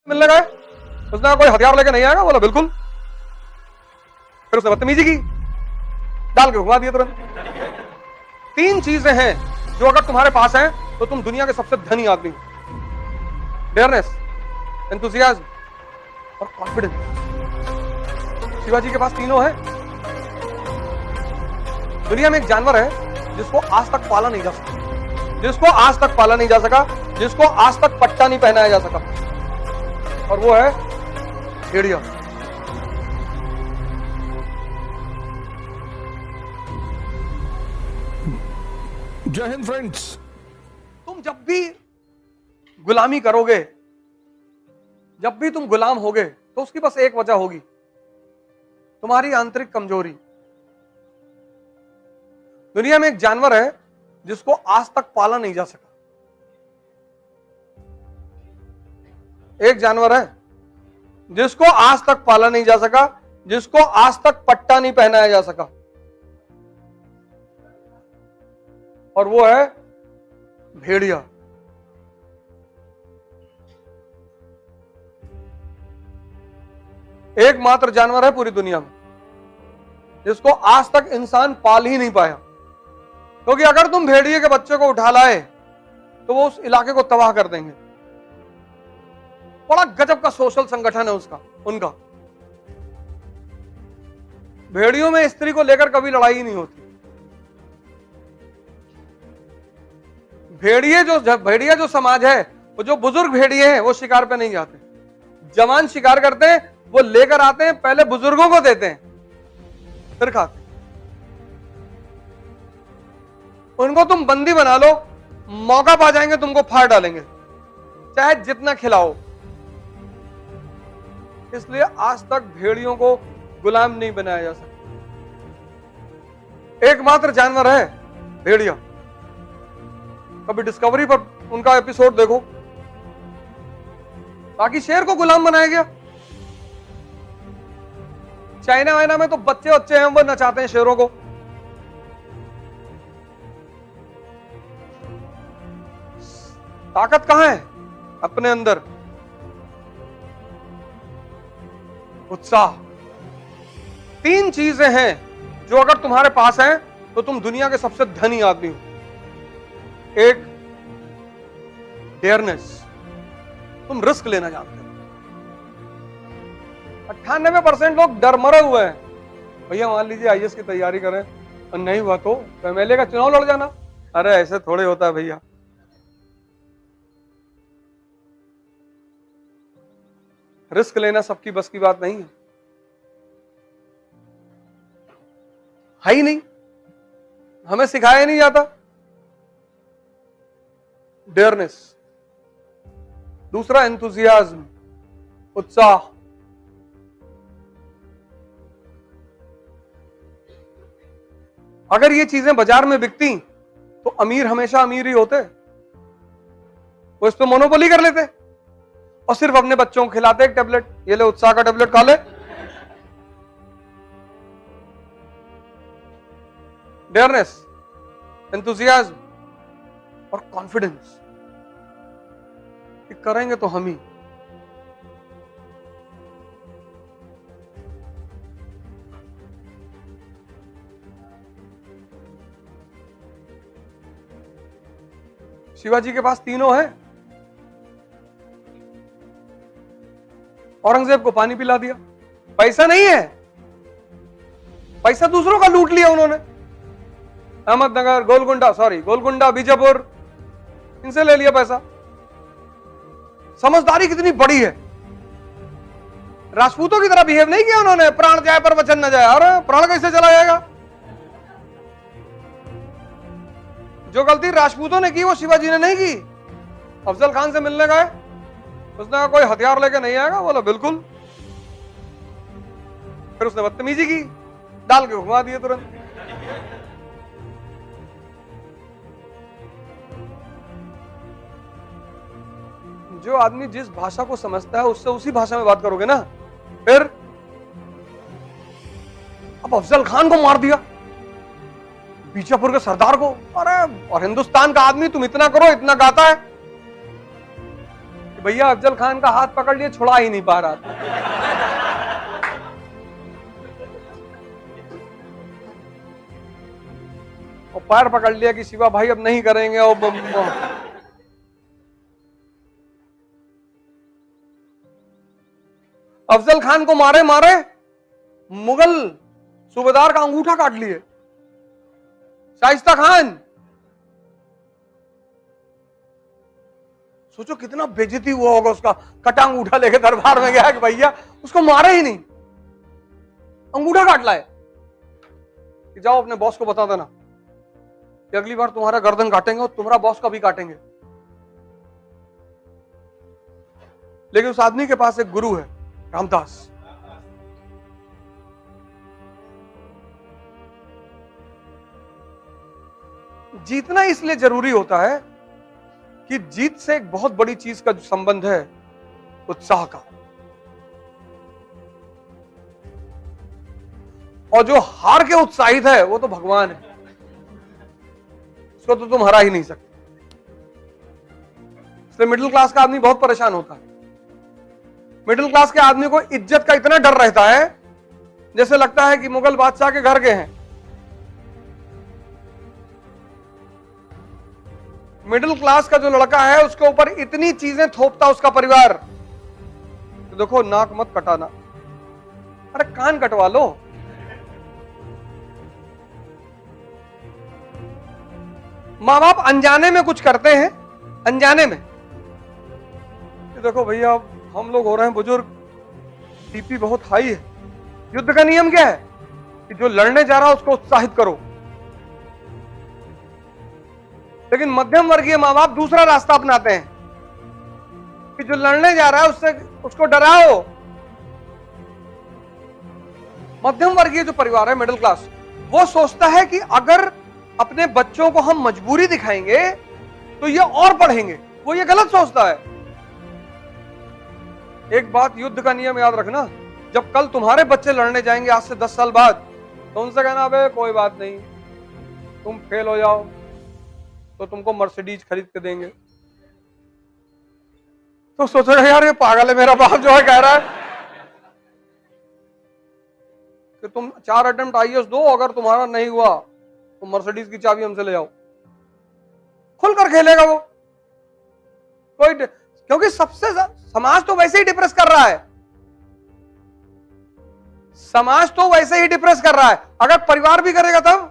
मिलने गए, उसने कोई हथियार लेके नहीं आएगा, बोला बिल्कुल। फिर उसने बदतमीजी की, डाल के घुमा दिया तुरंत। 3 चीजें हैं जो अगर तुम्हारे पास हैं तो तुम दुनिया के सबसे धनी आदमी हो। डेयरनेस, एंथुसियाज्म और कॉन्फिडेंस। शिवाजी के पास तीनों है। दुनिया में एक जानवर है जिसको आज तक पाला नहीं जा सका, जिसको आज तक पट्टा नहीं पहनाया जा सका, और वो है भेड़िया। जय हिंद फ्रेंड्स। तुम जब भी गुलामी करोगे, जब भी तुम गुलाम होगे, तो उसकी बस एक वजह होगी, तुम्हारी आंतरिक कमजोरी। दुनिया में एक जानवर है जिसको आज तक पाला नहीं जा सका। एक जानवर है जिसको आज तक पाला नहीं जा सका, जिसको आज तक पट्टा नहीं पहनाया जा सका, और वो है भेड़िया। एकमात्र जानवर है पूरी दुनिया में जिसको आज तक इंसान पाल ही नहीं पाया, क्योंकि अगर तुम भेड़िए के बच्चे को उठा लाए तो वो उस इलाके को तबाह कर देंगे। बड़ा गजब का सोशल संगठन है उनका। भेड़ियों में स्त्री को लेकर कभी लड़ाई ही नहीं होती। भेड़िया जो समाज है, वो जो बुजुर्ग भेड़िए हैं, वो शिकार पे नहीं जाते। जवान शिकार करते हैं, वो लेकर आते हैं, पहले बुजुर्गों को देते हैं, फिर खाते हैं। उनको तुम बंदी बना लो, मौका पा जाएंगे, तुमको फाड़ डालेंगे, चाहे जितना खिलाओ। इसलिए आज तक भेड़ियों को गुलाम नहीं बनाया जा सकता। एकमात्र जानवर है भेड़िया। कभी डिस्कवरी पर उनका एपिसोड देखो, बाकी शेर को गुलाम बनाया गया। चाइना वाइना में तो बच्चे हैं, वो नचाते हैं शेरों को। ताकत कहां है? अपने अंदर उत्साह। 3 चीजें हैं जो अगर तुम्हारे पास हैं तो तुम दुनिया के सबसे धनी आदमी हो। एक, डेयरनेस, तुम रिस्क लेना जानते हो। 98% लोग डर मरे हुए हैं। भैया मान लीजिए आईएएस की तैयारी करें और नहीं हुआ तो एमएलए का चुनाव लड़ जाना। अरे ऐसे थोड़े होता है भैया। रिस्क लेना सबकी बस की बात नहीं है ही नहीं, हमें सिखाया नहीं जाता डेयरनेस। दूसरा, एंथुसियाज्म, उत्साह। अगर ये चीजें बाजार में बिकती तो अमीर हमेशा अमीर ही होते। वो इस पे मोनोपोली कर लेते और सिर्फ अपने बच्चों को खिलाते एक टेबलेट, ये ले उत्साह का टेबलेट खा ले। डेयरनेस, एंथुसियाज्म और कॉन्फिडेंस, करेंगे तो हम ही। शिवाजी के पास तीनों है। औरंगजेब को पानी पिला दिया। पैसा नहीं है, पैसा दूसरों का लूट लिया उन्होंने। अहमदनगर, गोलकुंडा, बीजापुर, इनसे ले लिया पैसा। समझदारी कितनी बड़ी है। राजपूतों की तरह बिहेव नहीं किया उन्होंने, प्राण जाए पर वचन न जाए। अरे प्राण कैसे चला जाएगा? जो गलती राजपूतों ने की वो शिवाजी ने नहीं की। अफजल खान से मिलने गए, उसने कहा कोई हथियार लेके नहीं आएगा, बोला बिल्कुल। फिर उसने बदतमीजी की, डाल के घुमा दिए तुरंत। जो आदमी जिस भाषा को समझता है उससे उसी भाषा में बात करोगे ना। फिर अब अफजल खान को मार दिया, बीजापुर के सरदार को। अरे और हिंदुस्तान का आदमी, तुम इतना करो, इतना गाता है, भैया अफजल खान का हाथ पकड़ लिए, छुड़ा ही नहीं पा रहा था। और पैर पकड़ लिया कि शिवा भाई अब नहीं करेंगे। और अफजल खान को मारे मारे मुगल सूबेदार का अंगूठा काट लिए। शाइस्ता खान, सोचो कितना बेइज्जती हुआ होगा उसका। कटा अंगूठा लेके दरबार में गया कि भैया उसको मारे ही नहीं, अंगूठा काट लाए। कि जाओ अपने बॉस को बता देना कि अगली बार तुम्हारा गर्दन काटेंगे और तुम्हारा बॉस का भी काटेंगे। लेकिन उस आदमी के पास एक गुरु है, रामदास। जीतना इसलिए जरूरी होता है कि जीत से एक बहुत बड़ी चीज का जो संबंध है, उत्साह का। और जो हार के उत्साहित है वो तो भगवान है, उसको तो तुम हरा ही नहीं सकते। इसलिए मिडिल क्लास का आदमी बहुत परेशान होता है। मिडिल क्लास के आदमी को इज्जत का इतना डर रहता है जैसे लगता है कि मुगल बादशाह के घर के हैं। मिडिल क्लास का जो लड़का है उसके ऊपर इतनी चीजें थोपता उसका परिवार। तो देखो, नाक मत कटाना, अरे कान कटवा लो। मां बाप अनजाने में कुछ करते हैं, अनजाने में। देखो भैया, हम लोग हो रहे हैं बुजुर्ग, बीपी बहुत हाई है। युद्ध का नियम क्या है कि जो लड़ने जा रहा है उसको उत्साहित करो। लेकिन मध्यम वर्गीय मां बाप दूसरा रास्ता अपनाते हैं कि जो लड़ने जा रहा है उससे उसको डराओ। मध्यम वर्गीय जो परिवार है, मिडिल क्लास, वो सोचता है कि अगर अपने बच्चों को हम मजबूरी दिखाएंगे तो ये और पढ़ेंगे। वो ये गलत सोचता है। एक बात युद्ध का नियम याद रखना, जब कल तुम्हारे बच्चे लड़ने जाएंगे आज से 10 साल बाद, तो उनसे कहना अबे कोई बात नहीं, तुम फेल हो जाओ तो तुमको मर्सिडीज खरीद के देंगे। तो सोचेगा यार ये पागल है, मेरा बाप जो है कह रहा है कि तुम 4 अटेम्प्ट आईएएस दो, अगर तुम्हारा नहीं हुआ तो मर्सिडीज की चाबी हमसे ले जाओ। खुलकर खेलेगा वो। कोई, क्योंकि सबसे समाज तो वैसे ही डिप्रेस कर रहा है। समाज तो वैसे ही डिप्रेस कर रहा है, अगर परिवार भी करेगा तब।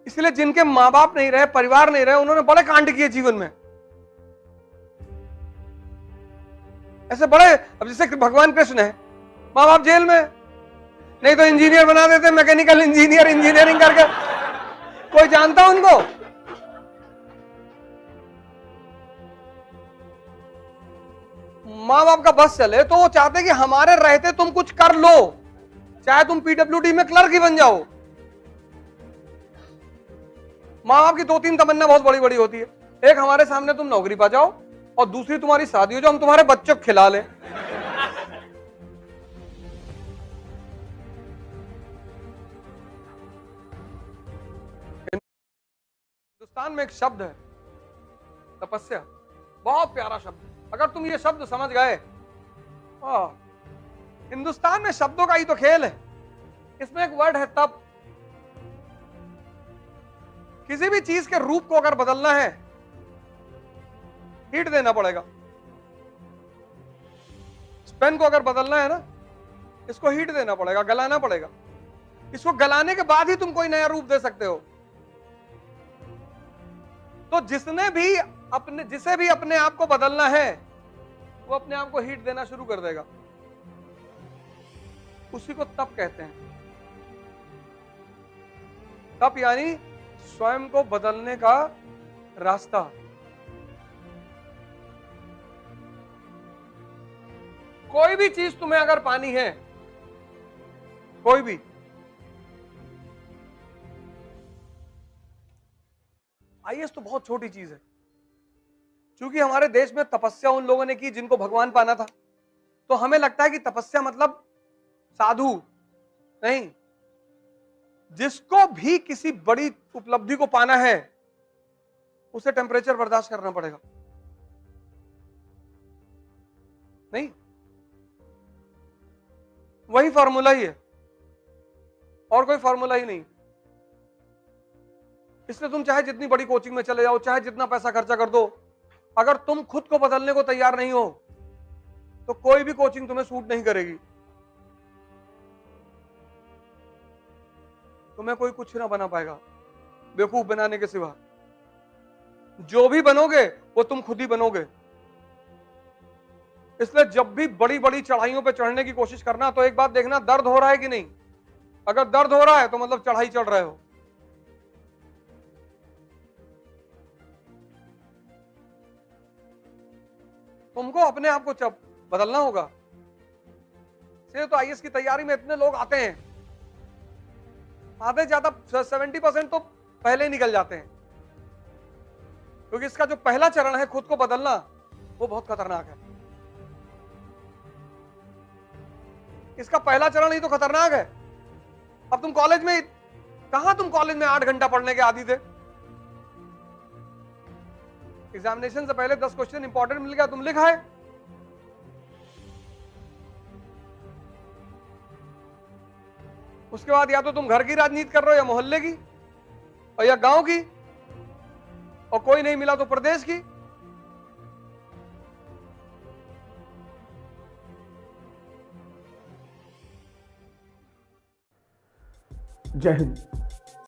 इसलिए जिनके मां बाप नहीं रहे, परिवार नहीं रहे, उन्होंने बड़े कांड किए जीवन में। ऐसे बड़े, अब जैसे भगवान कृष्ण है, मां बाप जेल में, नहीं तो इंजीनियर बना देते, मैकेनिकल इंजीनियर, इंजीनियरिंग करके। कोई जानता उनको? मां बाप का बस चले तो वो चाहते कि हमारे रहते तुम कुछ कर लो, चाहे तुम पीडब्ल्यूडी में क्लर्क ही बन जाओ। मां बाप की 2-3 तमन्ना बहुत बड़ी बड़ी होती है। एक, हमारे सामने तुम नौकरी पा जाओ, और दूसरी तुम्हारी शादी हो जाओ, हम तुम्हारे बच्चों को खिला लें। हिंदुस्तान में एक शब्द है तपस्या, बहुत प्यारा शब्द। अगर तुम ये शब्द समझ गए, हिंदुस्तान में शब्दों का ही तो खेल है। इसमें एक वर्ड है तप। किसी भी चीज के रूप को अगर बदलना है, हीट देना पड़ेगा। पेन को अगर बदलना है ना, इसको हीट देना पड़ेगा, गलाना पड़ेगा। इसको गलाने के बाद ही तुम कोई नया रूप दे सकते हो। तो जिसे भी अपने आप को बदलना है, वो अपने आप को हीट देना शुरू कर देगा। उसी को तप कहते हैं। तप यानी स्वयं को बदलने का रास्ता। कोई भी चीज तुम्हें अगर पानी है, कोई भी, आईएएस तो बहुत छोटी चीज है। क्योंकि हमारे देश में तपस्या उन लोगों ने की जिनको भगवान पाना था, तो हमें लगता है कि तपस्या मतलब साधु नहीं। जिसको भी किसी बड़ी उपलब्धि को पाना है, उसे टेम्परेचर बर्दाश्त करना पड़ेगा। नहीं, वही फॉर्मूला ही है और कोई फॉर्मूला ही नहीं। इसलिए तुम चाहे जितनी बड़ी कोचिंग में चले जाओ, चाहे जितना पैसा खर्चा कर दो, अगर तुम खुद को बदलने को तैयार नहीं हो तो कोई भी कोचिंग तुम्हें सूट नहीं करेगी। तुम्हें कोई कुछ ना बना पाएगा बेवकूफ बनाने के सिवा। जो भी बनोगे वो तुम खुद ही बनोगे। इसलिए जब भी बड़ी बड़ी चढ़ाइयों पे चढ़ने की कोशिश करना तो एक बात देखना, दर्द हो रहा है कि नहीं। अगर दर्द हो रहा है तो मतलब चढ़ाई चढ़ रहे हो। तुमको अपने आप को बदलना होगा। से तो आईएएस की तैयारी में इतने लोग आते हैं, आधे ज्यादा 70% तो पहले निकल जाते हैं, क्योंकि इसका जो पहला चरण है खुद को बदलना, वो बहुत खतरनाक है। इसका पहला चरण ही तो खतरनाक है। अब तुम कॉलेज में, कहां तुम कॉलेज में 8 घंटा पढ़ने के आदी थे। एग्जामिनेशन से पहले 10 क्वेश्चन इंपॉर्टेंट मिल गया, तुम लिखा है। उसके बाद या तो तुम घर की राजनीति कर रहे हो या मोहल्ले की, और या गांव की, और कोई नहीं मिला तो प्रदेश की। जय हिंद।